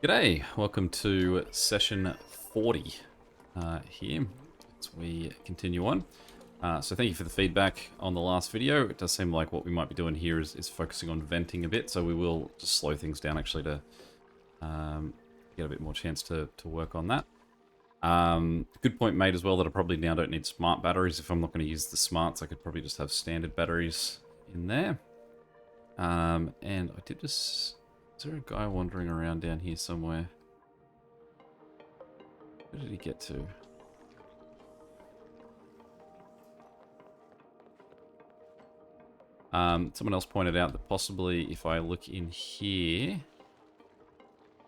G'day, welcome to session 40 here as we continue on. So thank you for the feedback on the last video. It does seem like what we might be doing here is focusing on venting a bit, so we will just slow things down actually to get a bit more chance to work on that. Good point made as well that I probably now don't need smart batteries. If I'm not going to use the smarts, I could probably just have standard batteries in there. And I did just... Is there a guy wandering around down here somewhere? Where did he get to? Someone else pointed out that possibly if I look in here,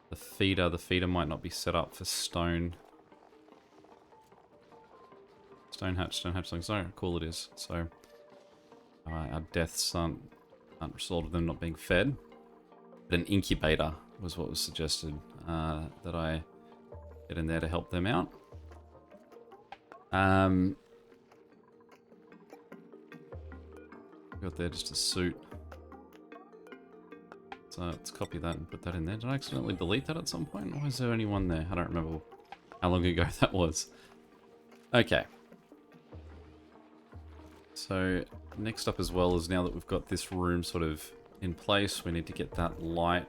the feeder might not be set up for stone. Stone hatch things. So cool it is. So our deaths aren't a result of them not being fed. But an incubator was what was suggested that I get in there to help them out. Got there just a suit. So let's copy that and put that in there. Did I accidentally delete that at some point? Or is there only one there? I don't remember how long ago that was. Okay. So next up as well is now that we've got this room sort of in place, we need to get that light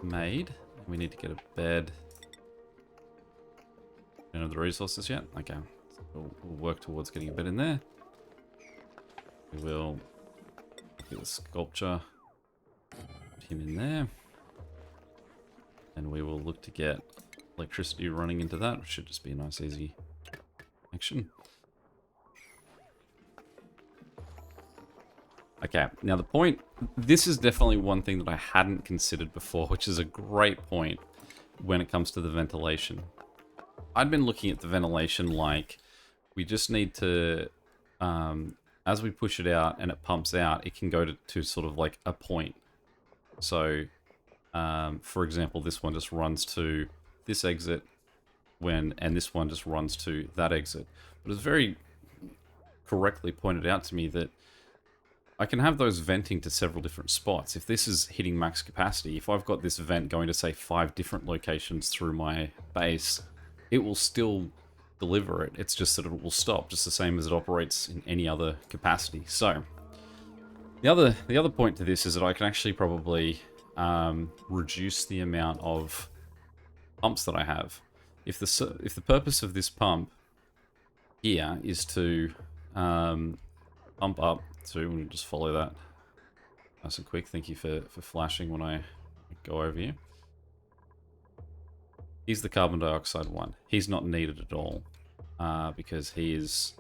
made. We need to get a bed. Don't have the resources yet? Okay. So we'll work towards getting a bed in there. We will get the sculpture. Put him in there. And we will look to get electricity running into that, which should just be a nice easy action. Okay, now the point, this is definitely one thing that I hadn't considered before, which is a great point when it comes to the ventilation. I'd been looking at the ventilation like we just need to, as we push it out and it pumps out, it can go to sort of like a point. So, for example, this one just runs to this exit and this one just runs to that exit. But it's very correctly pointed out to me that I can have those venting to several different spots. If this is hitting max capacity, if I've got this vent going to, say, 5 different locations through my base, it will still deliver it. It's just that it will stop, just the same as it operates in any other capacity. So, the other point to this is that I can actually probably reduce the amount of pumps that I have. If the purpose of this pump here is to pump up, so we'll just follow that nice and quick. Thank you for flashing when I go over here. He's the carbon dioxide one. He's not needed at all because he is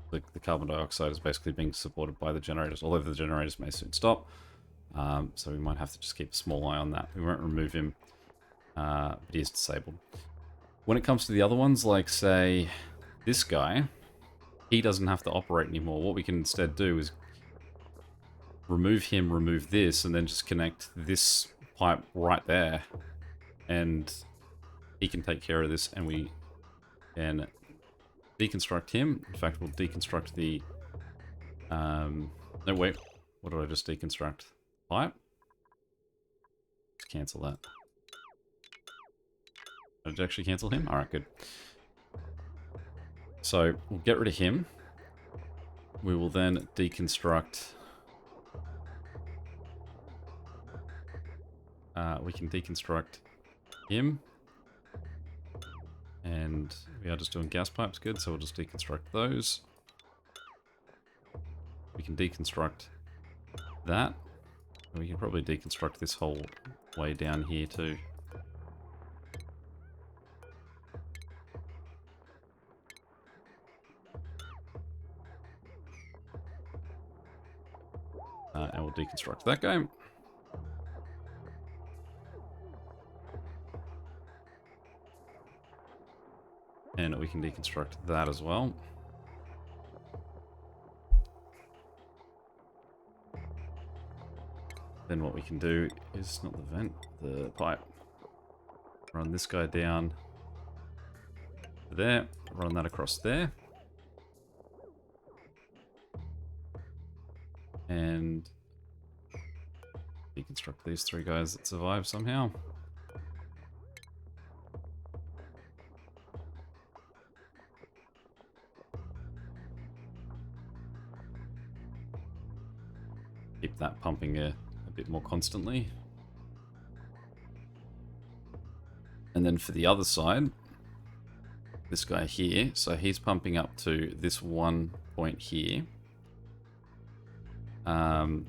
the carbon dioxide is basically being supported by the generators, although the generators may soon stop. So we might have to just keep a small eye on that. We won't remove him, but he is disabled. When it comes to the other ones, like say this guy, he doesn't have to operate anymore. What we can instead do is remove him, remove this, and then just connect this pipe right there. And he can take care of this, and we can deconstruct him. In fact, we'll deconstruct the... no, wait. What did I just deconstruct? Pipe? Just cancel that. Did I actually cancel him? Alright, good. So, we'll get rid of him. We will then deconstruct... we can deconstruct him. And we are just doing gas pipes, good, so we'll just deconstruct those. We can deconstruct that. And we can probably deconstruct this whole way down here too. And we'll deconstruct that guy. And we can deconstruct that as well. Then what we can do is, not the vent, the pipe. Run this guy down to there, run that across there. And deconstruct these 3 guys that survive somehow. keep that pumping a bit more constantly. And then for the other side, this guy here, so he's pumping up to this one point here. And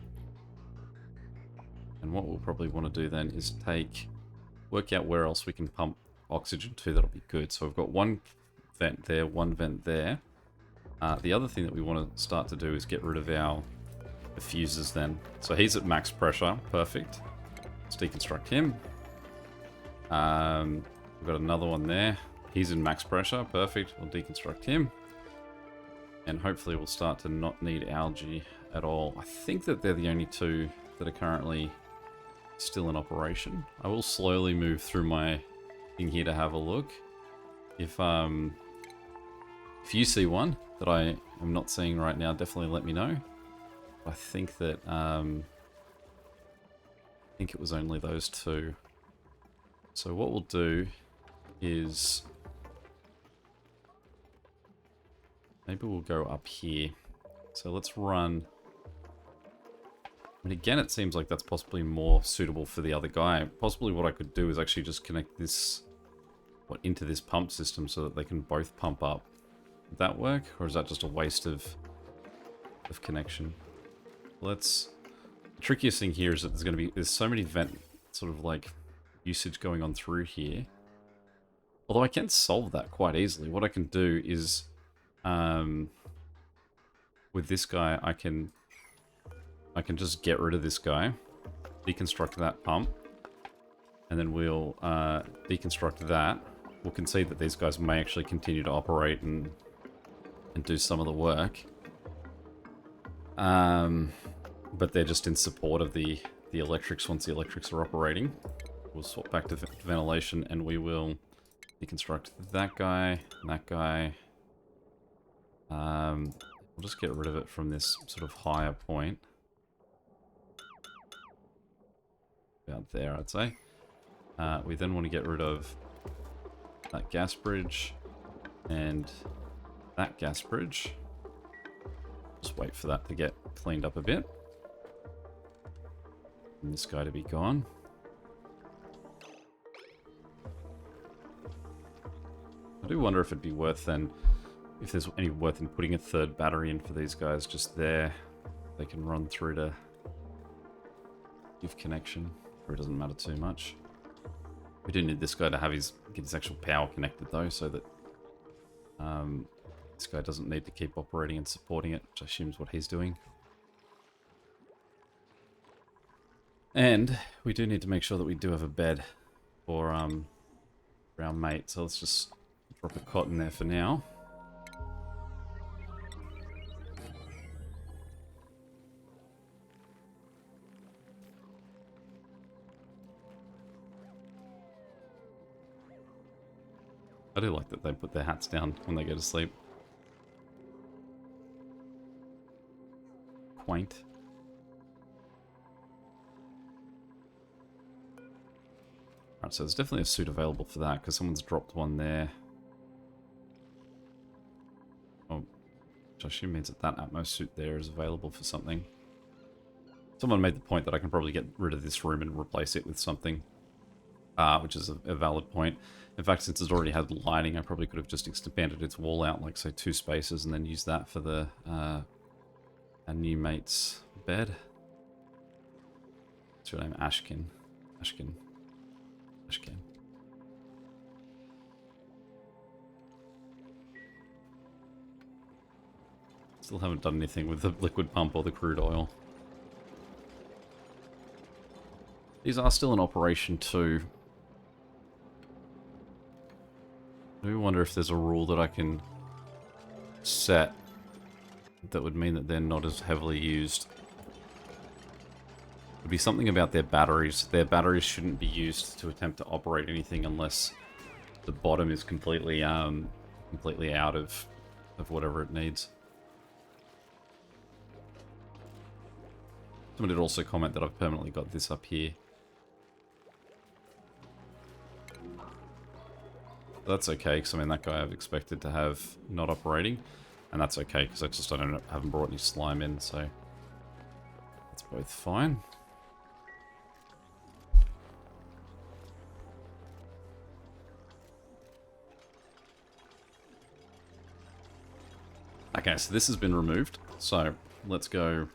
what we'll probably want to do then is work out where else we can pump oxygen to. That'll be good. So we've got one vent there, one vent there. The other thing that we want to start to do is get rid of our diffusers then. So he's at max pressure, perfect. Let's deconstruct him. We've got another one there. He's in max pressure, perfect. We'll deconstruct him. And hopefully we'll start to not need algae at all. I think that they're the only two that are currently still in operation. I will slowly move through my thing here to have a look. If you see one that I am not seeing right now, definitely let me know. I think that it was only those two. So what we'll do is maybe we'll go up here. So let's run. And again, it seems like that's possibly more suitable for the other guy. Possibly what I could do is actually just connect this into this pump system so that they can both pump up. Would that work? Or is that just a waste of connection? The trickiest thing here is that there's so many vent sort of like usage going on through here. Although I can solve that quite easily. What I can do is with this guy, I can just get rid of this guy, deconstruct that pump, and then we'll deconstruct that. We can see that these guys may actually continue to operate and do some of the work. But they're just in support of the electrics once the electrics are operating. We'll swap back to ventilation and we will deconstruct that guy and that guy. We'll just get rid of it from this sort of higher point. About there, I'd say. We then want to get rid of that gas bridge and that gas bridge. Just wait for that to get cleaned up a bit. And this guy to be gone. I do wonder if it'd be worth then, if there's any worth in putting a third battery in for these guys just there. They can run through to give connection, or it doesn't matter too much. We do need this guy to have get his actual power connected though, so that this guy doesn't need to keep operating and supporting it, which I assume is what he's doing. And we do need to make sure that we do have a bed for our mate, so let's just drop a cot in there for now. I do like that they put their hats down when they go to sleep. Quaint. Alright, so there's definitely a suit available for that, because someone's dropped one there. Oh, which I assume means that that Atmos suit there is available for something. Someone made the point that I can probably get rid of this room and replace it with something. Which is a valid point. In fact, since it's already had lighting, I probably could have just expanded its wall out, like, say, 2 spaces, and then used that for the our new mate's bed. What's your name? Ashkin. Still haven't done anything with the liquid pump or the crude oil. These are still in operation too. I do wonder if there's a rule that I can set that would mean that they're not as heavily used. It would be something about their batteries. Their batteries shouldn't be used to attempt to operate anything unless the bottom is completely out of whatever it needs. Someone did also comment that I've permanently got this up here. That's okay, because I mean that guy I've expected to have not operating, and that's okay because I haven't brought any slime in, so that's Both fine. Okay, so this has been removed. So let's go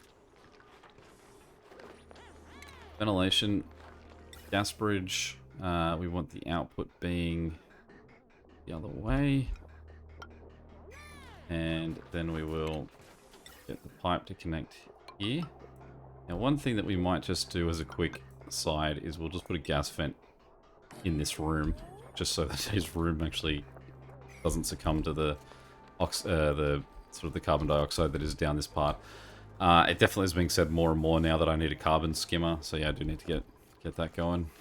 ventilation, gas bridge. We want the output being the other way. And then we will get the pipe to connect here. Now, one thing that we might just do as a quick aside is we'll just put a gas vent in this room, just so that his room actually doesn't succumb to the sort of the carbon dioxide that is down this part. It definitely is being said more and more now that I need a carbon skimmer, so yeah, I do need to get that going.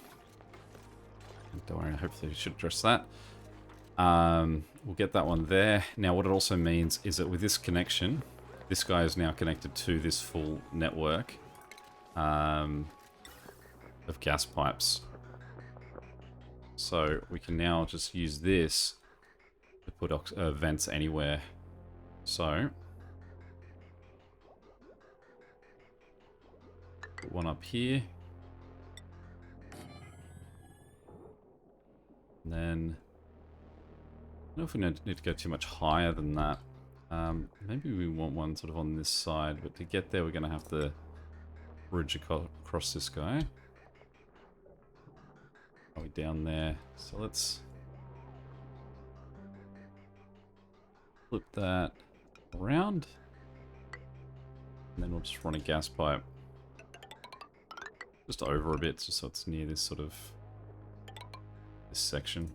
Don't worry, hopefully we should address that. We'll get that one there. Now, what it also means is that with this connection, this guy is now connected to this full network of gas pipes. So we can now just use this to put vents anywhere. So put one up here. And then I don't know if we need to go too much higher than that. Maybe we want one sort of on this side, but to get there we're going to have to bridge across this guy. Are we down there? So let's flip that around. And then we'll just run a gas pipe just over a bit, just so it's near this sort of this section.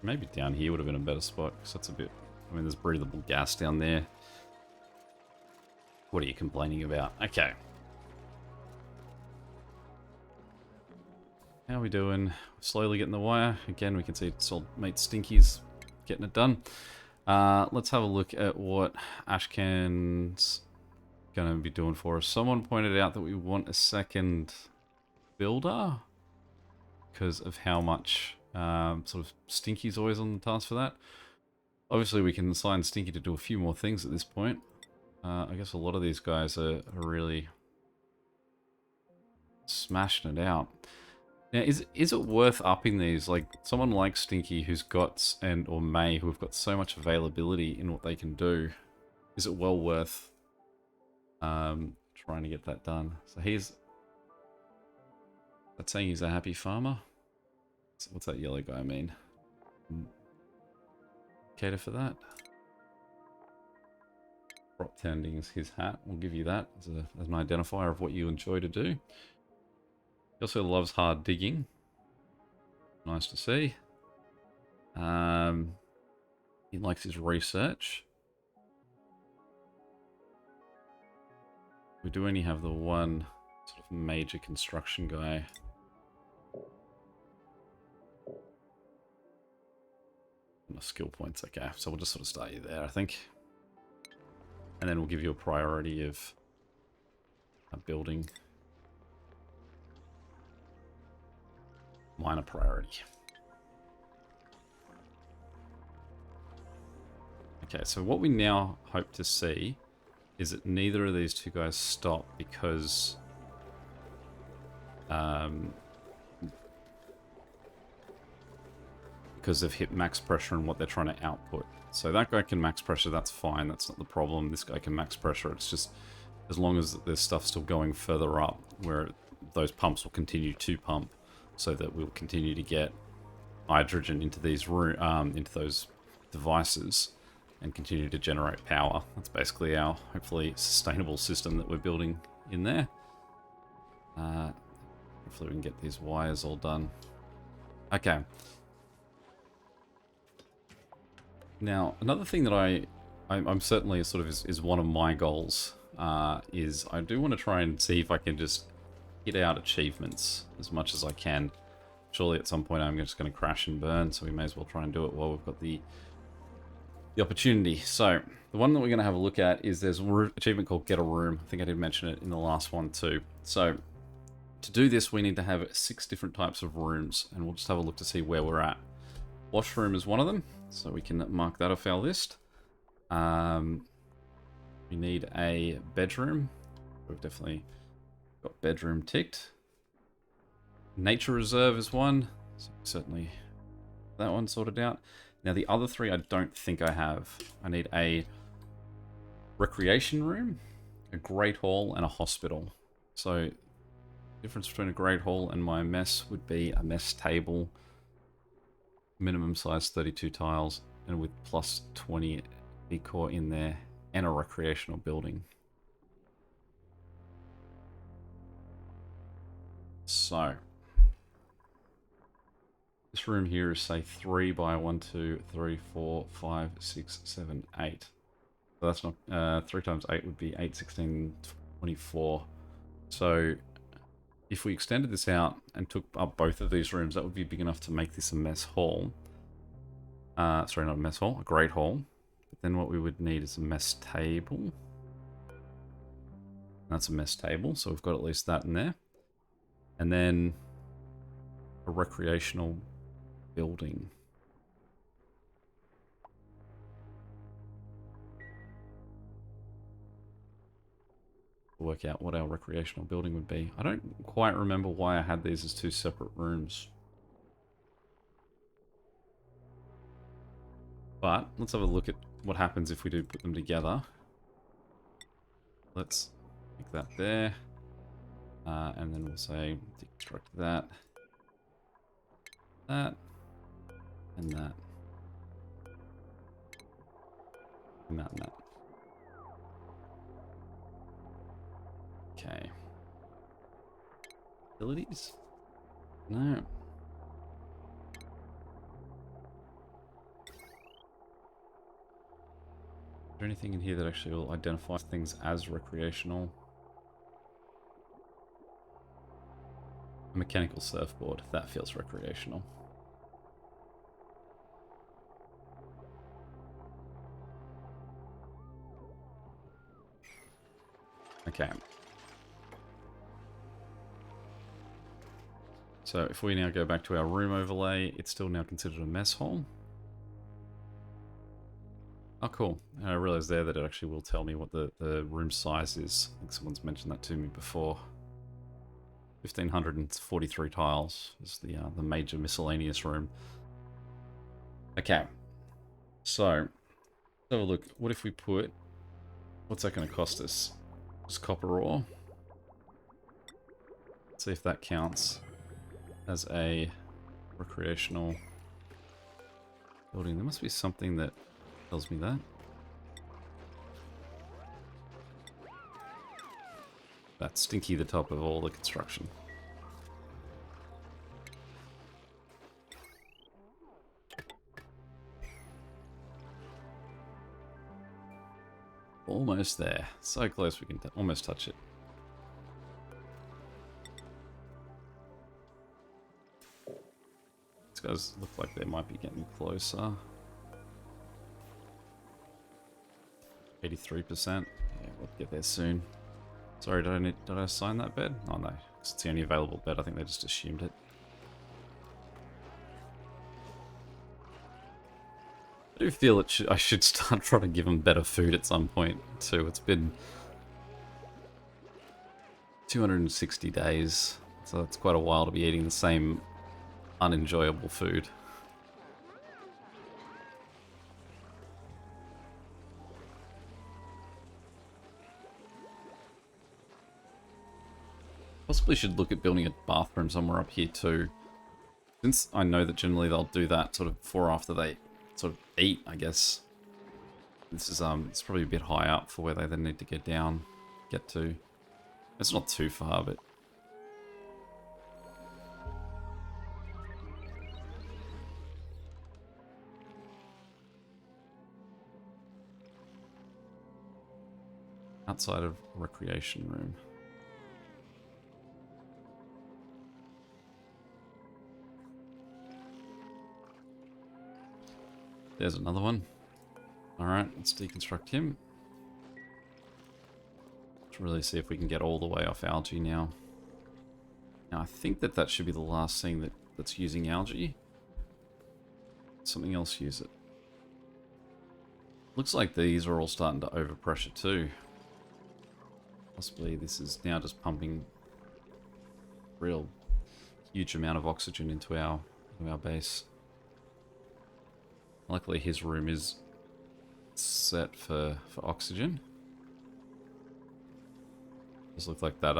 Maybe down here would have been a better spot, because that's a bit... I mean, there's breathable gas down there. What are you complaining about? Okay. How are we doing? Slowly getting the wire. Again, we can see it's all mate Stinky's getting it done. Let's have a look at what Ashcan's going to be doing for us. Someone pointed out that we want a second builder because of how much sort of Stinky's always on the task for that. Obviously, we can assign Stinky to do a few more things at this point. I guess a lot of these guys are really smashing it out. Now, is it worth upping these? Like, someone like Stinky who's got, or May, who have got so much availability in what they can do, is it well worth trying to get that done? So that's saying he's a happy farmer? So what's that yellow guy mean? Cater for that? Crop tending is his hat. We'll give you that as an identifier of what you enjoy to do. He also loves hard digging. Nice to see. He likes his research. We do only have the one sort of major construction guy. No skill points, okay. So we'll just sort of start you there, I think. And then we'll give you a priority of a building. Minor priority. Okay, so what we now hope to see is that neither of these two guys stop because they've hit max pressure and what they're trying to output. So that guy can max pressure, that's fine, that's not the problem. This guy can max pressure, it's just as long as there's stuff still going further up where those pumps will continue to pump, so that we'll continue to get hydrogen into these into those devices and continue to generate power. That's basically our hopefully sustainable system that we're building in there. Hopefully we can get these wires all done. Okay. Now, another thing that I'm certainly sort of is one of my goals is I do want to try and see if I can just hit out achievements as much as I can. Surely at some point I'm just going to crash and burn, so we may as well try and do it while we've got the opportunity. So the one that we're going to have a look at is there's an achievement called Get a Room. I think I did mention it in the last one too. So to do this we need to have 6 different types of rooms, and we'll just have a look to see where we're at. Washroom is one of them, so we can mark that off our list. We need a bedroom. We've definitely got bedroom ticked. Nature reserve is one. So certainly that one sorted out. Now the other three I don't think I have. I need a recreation room, a great hall, and a hospital. So difference between a great hall and my mess would be a mess table, minimum size 32 tiles, and with plus 20 decor in there, and a recreational building. So this room here is, say, 3 by 1, 2, 3, 4, 5, 6, 7, 8. So that's not 3 times 8 would be 8, 16, 24. So if we extended this out and took up both of these rooms, that would be big enough to make this a mess hall. Sorry, not a mess hall, a great hall. But then what we would need is a mess table. That's a mess table, so we've got at least that in there. And then a recreational building. Work out what our recreational building would be. I don't quite remember why I had these as 2 separate rooms. But let's have a look at what happens if we do put them together. Let's make that there. And then we'll say deconstruct that. That. And that. And that and that. Okay. Abilities? No. Is there anything in here that actually will identify things as recreational? A mechanical surfboard. That feels recreational. Okay. So if we now go back to our room overlay, it's still now considered a mess hall. Oh, cool. And I realized there that it actually will tell me what the room size is. I think someone's mentioned that to me before. 1,543 tiles is the major miscellaneous room. Okay. So, let's have a look. What if we put... What's that going to cost us? Just copper ore. Let's see if that counts as a recreational building. There must be something that tells me that. That's stinky the top of all the construction. Almost there. So close we can almost touch it. These guys look like they might be getting closer. 83%. Yeah, we'll get there soon. Sorry, did I assign that bed? Oh no, it's the only available bed. I think they just assumed it. I do feel I should start trying to give them better food at some point too. It's been 260 days, so it's quite a while to be eating the same unenjoyable food. Possibly should look at building a bathroom somewhere up here too. Since I know that generally they'll do that sort of before or after they sort of eat, I guess. This is it's probably a bit high up for where they then need to get to. It's not too far, but outside of recreation room. There's another one. Alright, let's deconstruct him. Let's really see if we can get all the way off algae now. Now I think that should be the last thing that's using algae. Something else use it. Looks like these are all starting to overpressure too. Possibly this is now just pumping real huge amount of oxygen into our base. Luckily his room is set for oxygen. Does look like that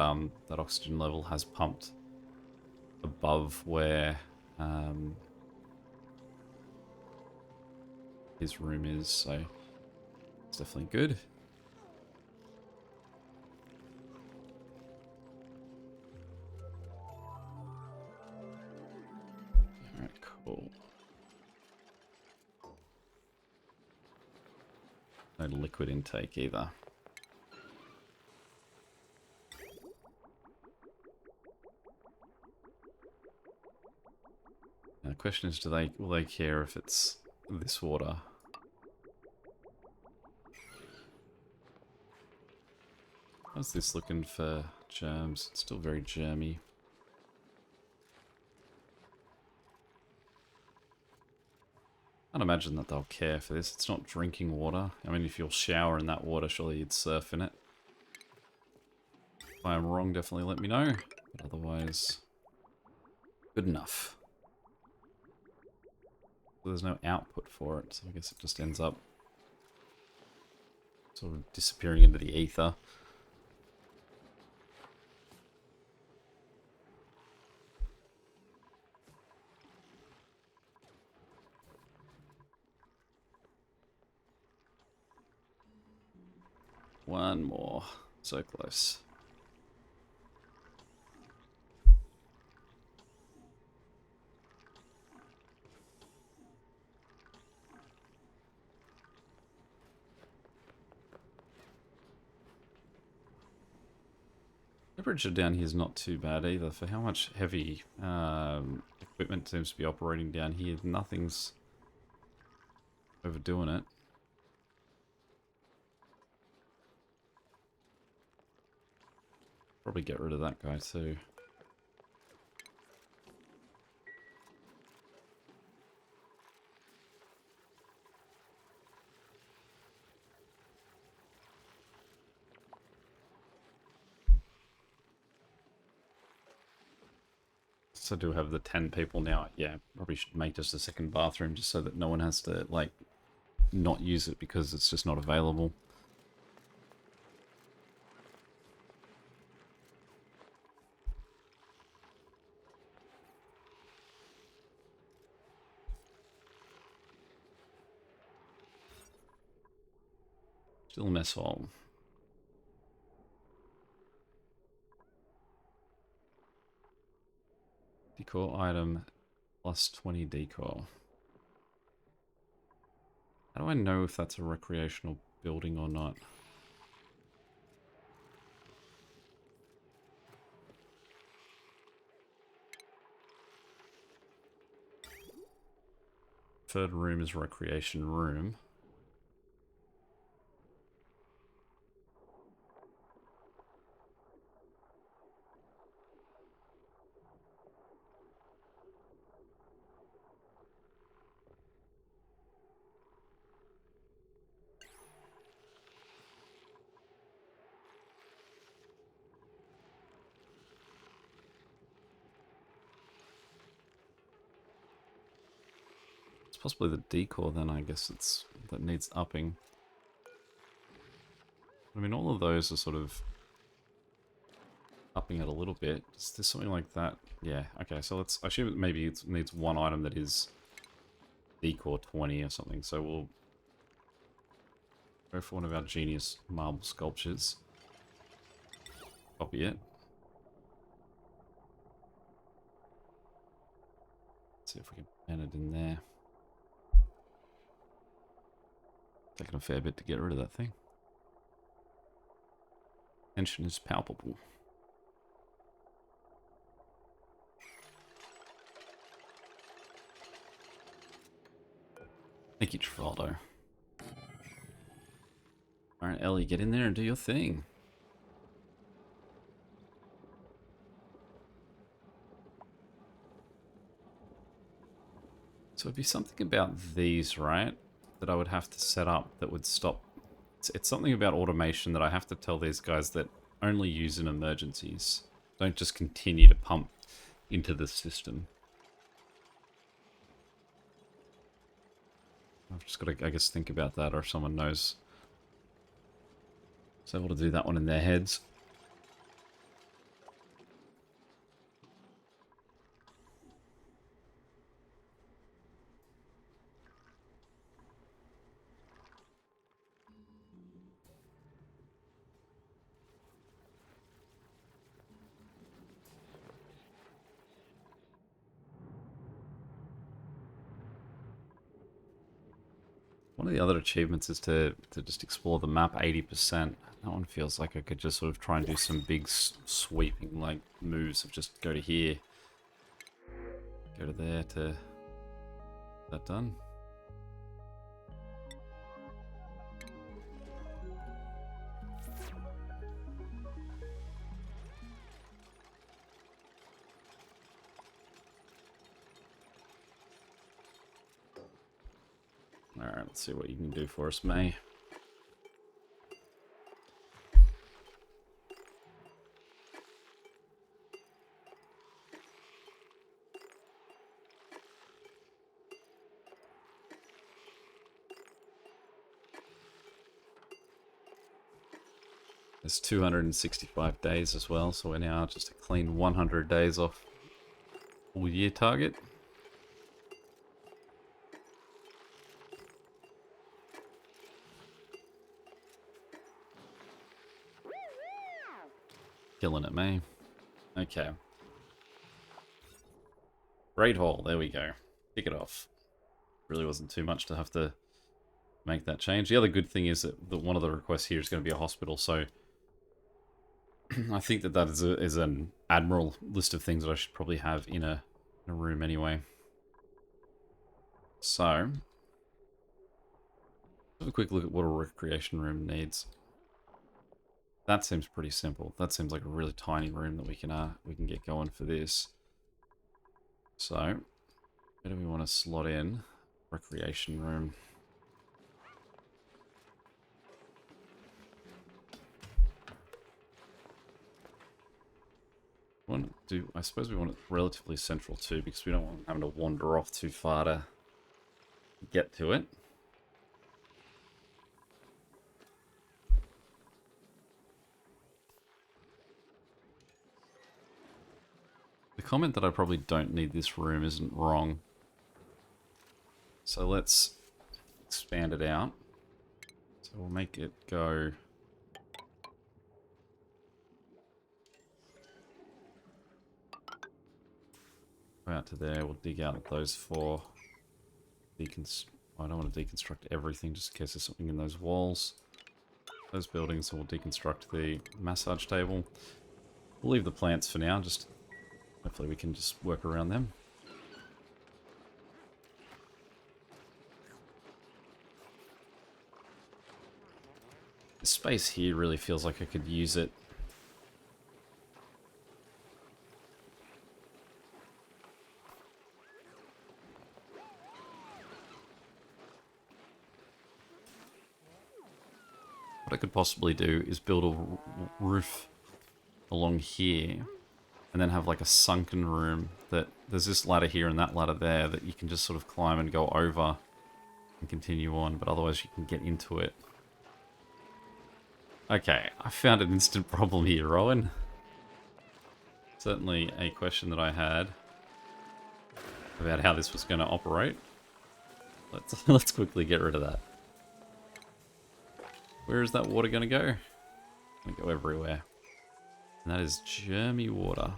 that oxygen level has pumped above where his room is, so it's definitely good. Alright, cool. No liquid intake either. Now the question is, will they care if it's this water? How's this looking for germs? It's still very germy. I'd imagine that they'll care for this. It's not drinking water. I mean, if you'll shower in that water, surely you'd surf in it. If I am wrong, definitely let me know. But otherwise, good enough. So there's no output for it, so I guess it just ends up sort of disappearing into the ether. One more. So close. Temperature down here is not too bad either. For how much heavy equipment seems to be operating down here, nothing's overdoing it. Probably get rid of that guy too. So do have the 10 people now. Yeah, probably should make just a second bathroom just so that no one has to, like, not use it because it's just not available. Still a mess hole. Decor item plus 20 decor. How do I know if that's a recreational building or not? Third room is recreation room. It's possibly the decor then, I guess that needs upping. I mean, all of those are sort of upping it a little bit. Is there something like that? Yeah, okay, so let's assume maybe it needs one item that is decor 20 or something, so we'll go for one of our genius marble sculptures. Copy it. Let's see if we can pan it in there. Taking a fair bit to get rid of that thing. Tension is palpable. Thank you, Trifaldo. Alright, Ellie, get in there and do your thing. So it'd be something about these, right? that I would have to set up that would stop. It's something about automation that I have to tell these guys that only use in emergencies. Don't just continue to pump into the system. I've just got to, I guess, think about that, or if someone knows. Is able to do that one in their heads. One of the other achievements is to just explore the map 80%. That one feels like I could just sort of try and do some big sweeping like moves of just go to here, go to there to that done. Alright, let's see what you can do for us, May. There's 265 days as well, so we're now just a clean 100 days off full year target. Killing it, May. Okay. Great Hall, there we go. Kick it off. Really wasn't too much to have to make that change. The other good thing is that one of the requests here is going to be a hospital, so I think that is an admiral list of things that I should probably have in a room anyway. So, have a quick look at what a recreation room needs. That seems pretty simple. That seems like a really tiny room that we can get going for this. So, where do we want to slot in? Recreation room. I suppose we want it relatively central too, because we don't want having to wander off too far to get to it. The comment that I probably don't need this room isn't wrong. So let's expand it out. So we'll make it go out to there. We'll dig out those four. I don't want to deconstruct everything just in case there's something in those walls. Those buildings, and we'll deconstruct the massage table. We'll leave the plants for now, just hopefully we can just work around them. This space here really feels like I could use it. What I could possibly do is build a roof along here and then have like a sunken room that there's this ladder here and that ladder there that you can just sort of climb and go over and continue on, but otherwise you can get into it. Okay, I found an instant problem here, Rowan. Certainly a question that I had about how this was going to operate. Let's quickly get rid of that. Where is that water going to go? It's going to go everywhere. And that is germy water.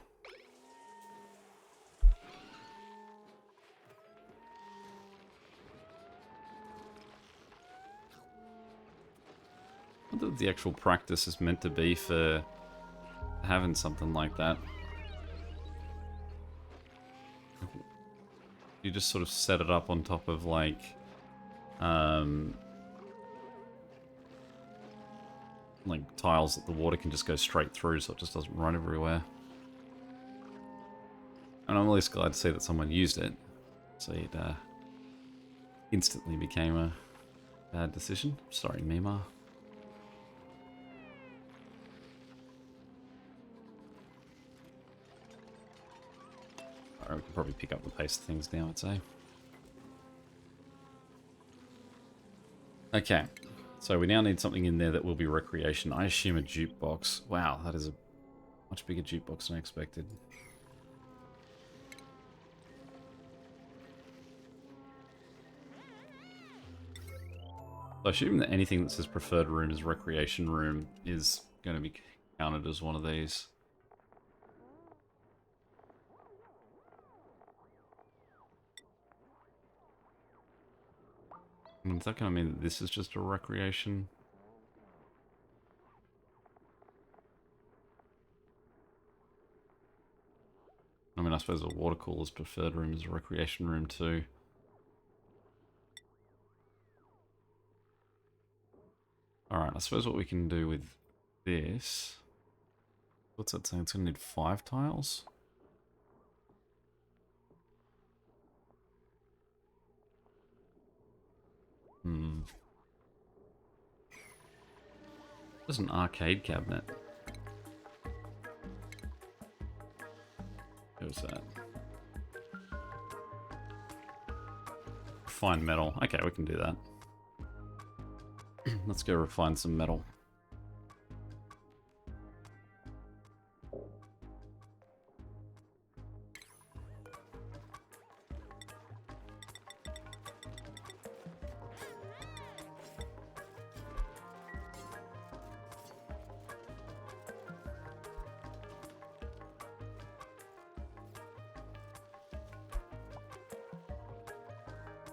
I wonder what the actual practice is meant to be for having something like that. You just sort of set it up on top of like tiles that the water can just go straight through, so it just doesn't run everywhere. And I'm at least glad to see that someone used it, so it instantly became Bad decision. Sorry, Mima. Alright, we can probably pick up the pace of things now, I'd say. Okay, so we now need something in there that will be recreation. I assume a jukebox. Wow, that is a much bigger jukebox than I expected. So I assume that anything that says preferred room is recreation room is going to be counted as one of these. And is that going to mean that this is just a recreation? I mean, I suppose a water cooler's preferred room is a recreation room too. Alright, I suppose what we can do with this... What's that saying? It's going to need 5 tiles? There's an arcade cabinet. Where's that? Refine metal. Okay, we can do that. Let's go refine some metal.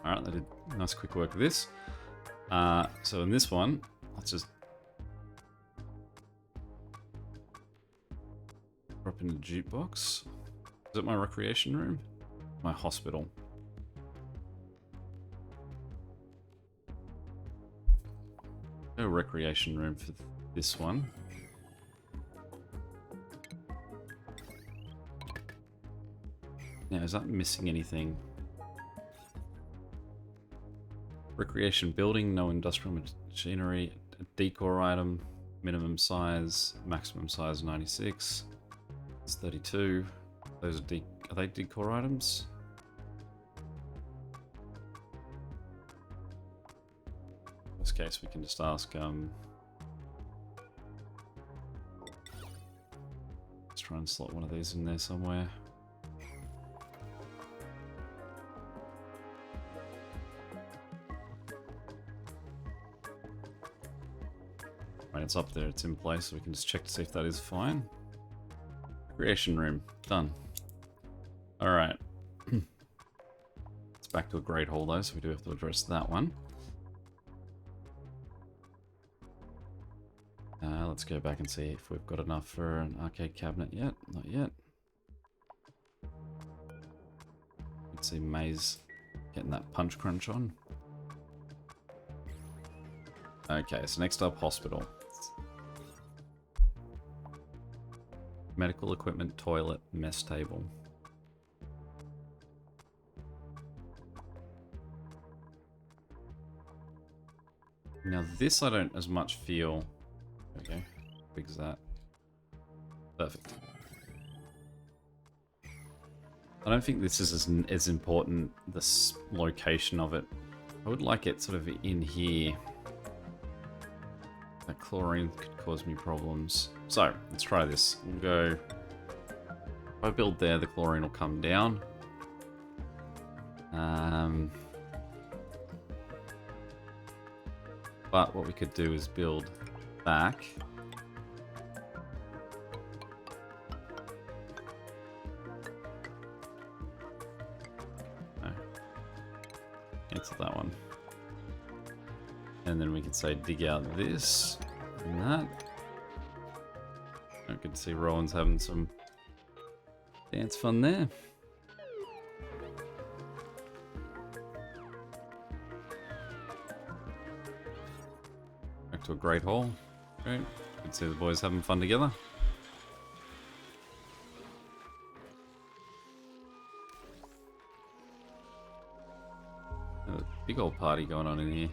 Alright, they did nice quick work with this. So in this one, let's just drop in a jukebox. Is it my recreation room? My hospital. No recreation room for this one. Now, is that missing anything? Recreation building, no industrial machinery, a decor item, minimum size, maximum size 96. It's 32. Those are they decor items? In this case, we can just ask. Let's try and slot one of these in there somewhere. Right, it's up there, it's in place, so we can just check to see if that is fine. Creation room, done. Alright. It's back to a great hall though, so we do have to address that one. Let's go back and see if we've got enough for an arcade cabinet yet. Not yet. Let's see Maze getting that punch crunch on. Okay, so next up, hospital. Medical equipment, toilet, mess table. Now this I don't as much feel. Okay, big as that. Perfect. I don't think this is as important, this location of it. I would like it sort of in here. That chlorine could cause me problems. So, let's try this. We'll go... If I build there, the chlorine will come down. But what we could do is build back. No. Cancel that one. And then we can say dig out this and that. I can see Rowan's having some dance fun there. Back to a great hall. Great. You can see the boys having fun together. A big old party going on in here.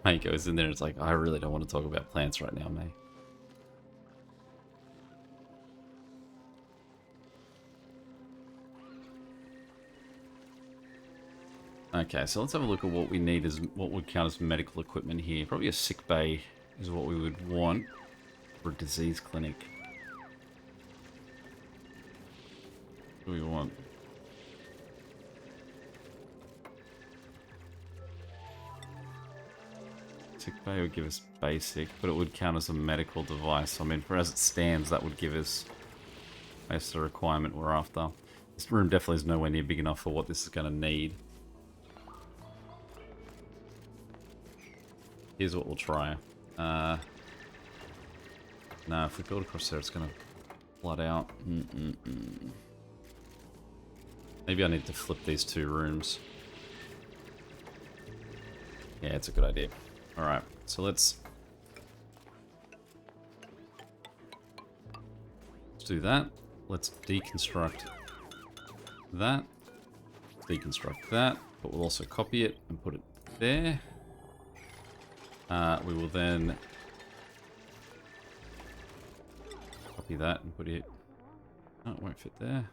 Mate goes in there and it's like, I really don't want to talk about plants right now, mate. Okay, so let's have a look at what we need as what would count as medical equipment here. Probably a sick bay is what we would want for a disease clinic. What do we want? Sick bay would give us basic, but it would count as a medical device. I mean, for as it stands, that would give us that's the requirement we're after. This room definitely is nowhere near big enough for what this is going to need. Here's what we'll try. No, if we build across there, it's going to flood out. Maybe I need to flip these 2 rooms. Yeah, it's a good idea. Alright, so let's do that. Let's deconstruct that. Deconstruct that, but we'll also copy it and put it there. We will then copy that and put it... Oh, it won't fit there.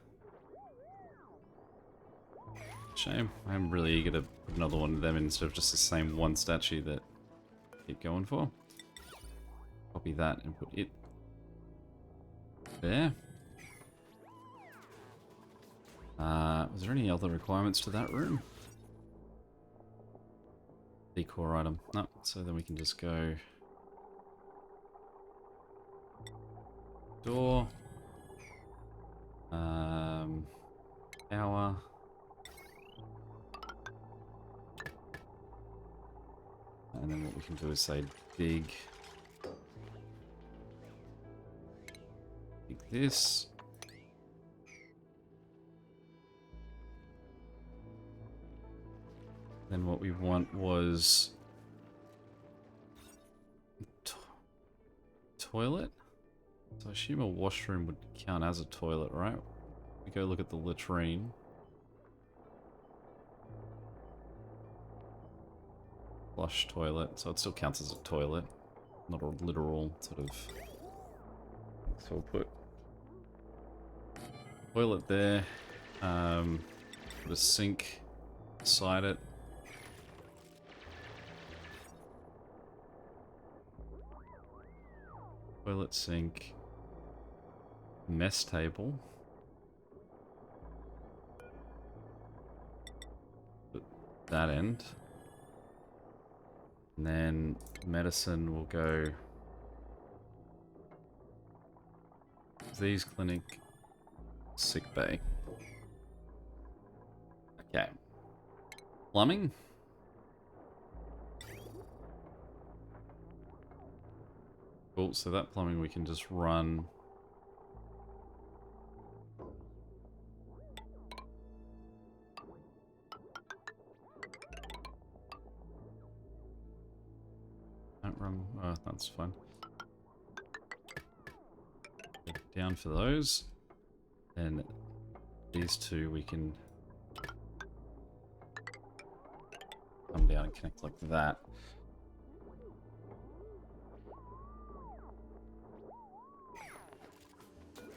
Shame. I'm really eager to put another one of them instead of just the same one statue that I keep going for. Copy that and put it there. Was there any other requirements to that room? Decor item. No, so then we can just go door, power, and then what we can do is say dig this. Then what we want was toilet. So I assume a washroom would count as a toilet, right? We go look at the latrine. Flush toilet, so it still counts as a toilet, not a literal sort of. So we'll put toilet there. Put a sink beside it. Toilet, sink, mess table. Put that end. And then medicine will go disease clinic, sick bay. Okay. Plumbing. Cool, so that plumbing we can just run. Don't run, oh, that's fine. Down for those. And these 2 we can come down and connect like that.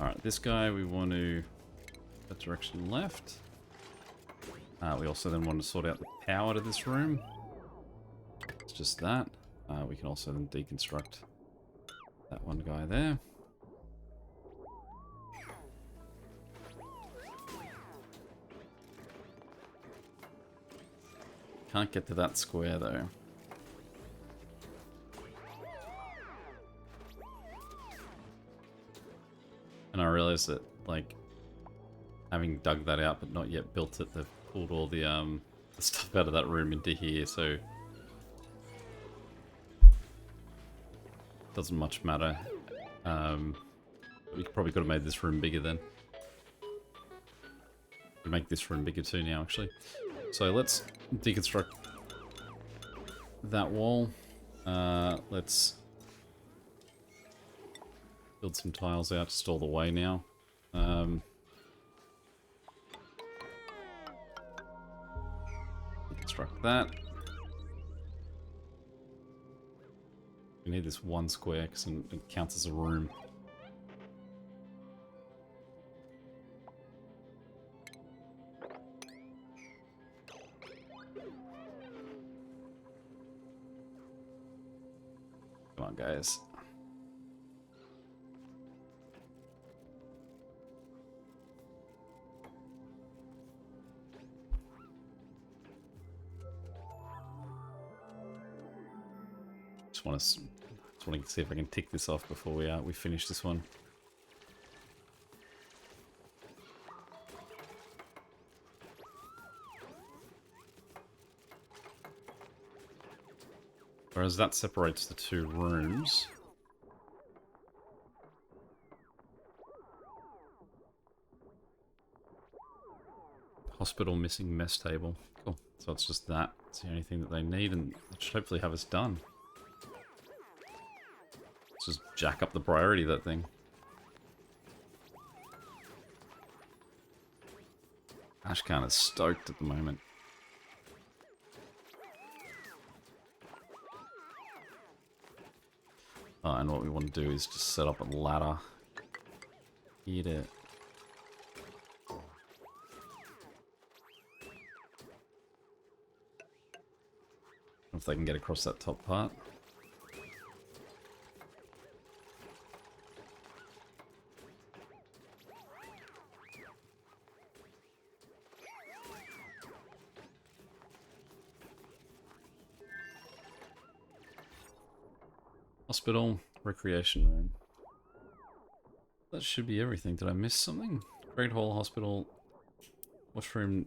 Alright, this guy we want to that direction left. We also then want to sort out the power to this room. It's just that. We can also then deconstruct that one guy there. Can't get to that square though. And I realized that, like, having dug that out but not yet built it, they've pulled all the stuff out of that room into here, so doesn't much matter. We probably could have made this room bigger then. We'll make this room bigger too now, actually. So let's deconstruct that wall. Let's build some tiles out to store the way now. Deconstruct that. We need this one square because it counts as a room. Come on, guys. Just want to see if I can tick this off before we finish this one. Whereas that separates the two rooms. Hospital missing mess table. Cool. So it's just that. It's the only thing that they need, and it should hopefully have us done. Let's just jack up the priority of that thing. Ashcan is stoked at the moment. And what we want to do is just set up a ladder. Eat it. If they can get across that top part. Hospital, recreation room. That should be everything. Did I miss something? Great Hall, hospital, washroom,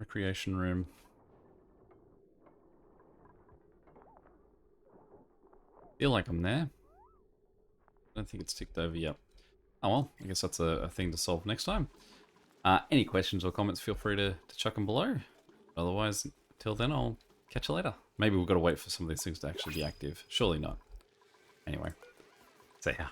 recreation room. Feel like I'm there. I don't think it's ticked over yet. Oh well, I guess that's a thing to solve next time. Any questions or comments, feel free to chuck them below. Otherwise, till then, I'll catch you later. Maybe we've got to wait for some of these things to actually be active. Surely not. Anyway, see ya.